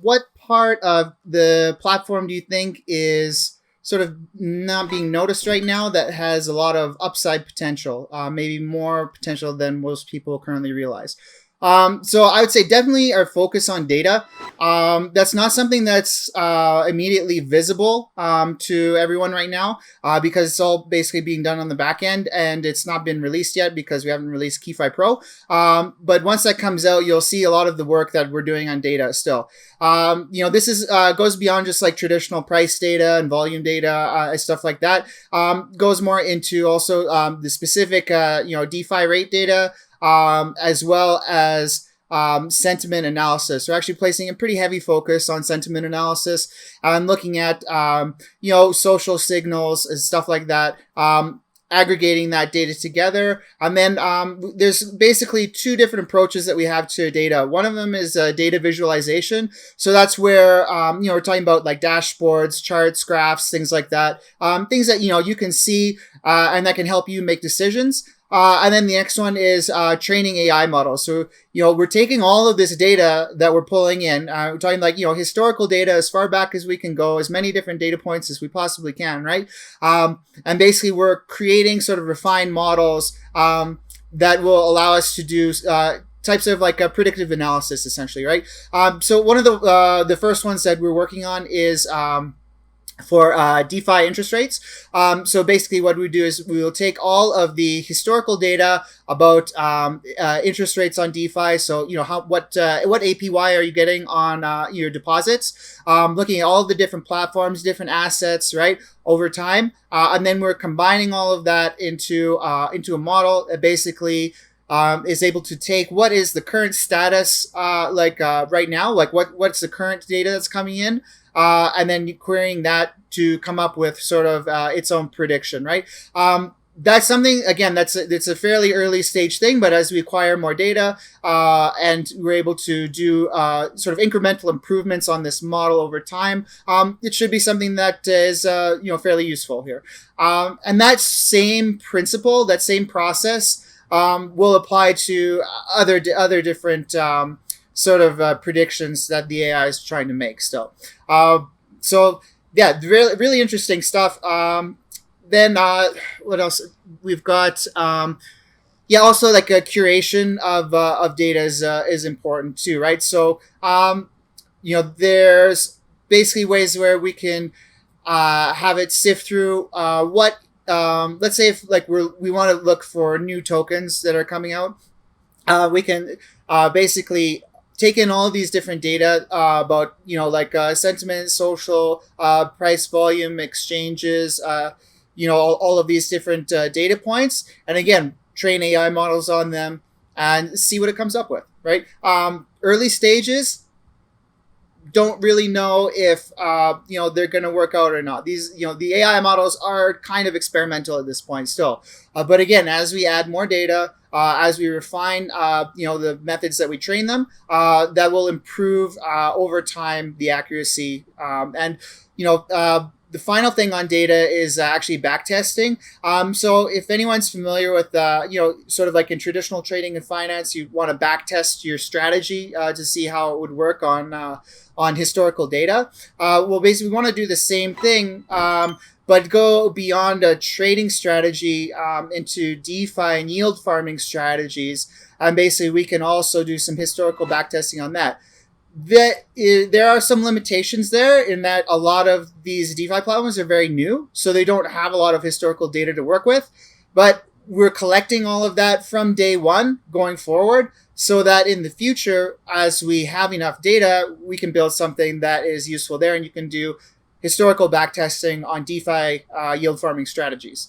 what part of the platform do you think is sort of not being noticed right now that has a lot of upside potential, maybe more potential than most people currently realize? So I would say definitely our focus on data. That's not something that's immediately visible to everyone right now because it's all basically being done on the back end and it's not been released yet because we haven't released KeyFi Pro. But once that comes out, you'll see a lot of the work that we're doing on data still. This is goes beyond just like traditional price data and volume data and stuff like that. Goes more into also the specific DeFi rate data, as well as sentiment analysis. We're actually placing a pretty heavy focus on sentiment analysis and looking at social signals and stuff like that. Aggregating that data together. And then there's basically two different approaches that we have to data. One of them is data visualization. So that's where, we're talking about like dashboards, charts, graphs, things like that. Things that, you can see and that can help you make decisions. And then the next one is training AI models. So, we're taking all of this data that we're pulling in. We're talking like, historical data as far back as we can go, as many different data points as we possibly can, right? And basically we're creating sort of refined models that will allow us to do types of like a predictive analysis, essentially, right? So one of the first ones that we're working on is for DeFi interest rates. So basically what we do is we will take all of the historical data about interest rates on DeFi. So, what APY are you getting on your deposits? Looking at all the different platforms, different assets, right, over time. And then we're combining all of that into a model that basically is able to take what is the current status right now, like what's the current data that's coming in, and then querying that to come up with sort of its own prediction, right? That's something, again, it's a fairly early stage thing, but as we acquire more data and we're able to do sort of incremental improvements on this model over time, it should be something that is fairly useful here. And that same principle, that same process will apply to other different sort of predictions that the AI is trying to make still. So yeah, really, really interesting stuff. Then what else? We've got also like a curation of data is important too, right? So there's basically ways where we can have it sift through what let's say if like we want to look for new tokens that are coming out, we can basically take in all of these different data about sentiment, social, price, volume, exchanges, all of these different data points, and again train AI models on them and see what it comes up with. Right, early stages. Don't really know if they're going to work out or not. These the AI models are kind of experimental at this point still, but again, as we add more data, as we refine the methods that we train them, that will improve over time the accuracy, and the final thing on data is actually backtesting. So if anyone's familiar with, sort of like in traditional trading and finance, you want to backtest your strategy to see how it would work on historical data. Well, basically, we want to do the same thing, but go beyond a trading strategy into DeFi and yield farming strategies. And basically, we can also do some historical backtesting on that. There are some limitations there in that a lot of these DeFi platforms are very new, so they don't have a lot of historical data to work with. But we're collecting all of that from day one going forward, so that in the future, as we have enough data, we can build something that is useful there, and you can do historical backtesting on DeFi yield farming strategies.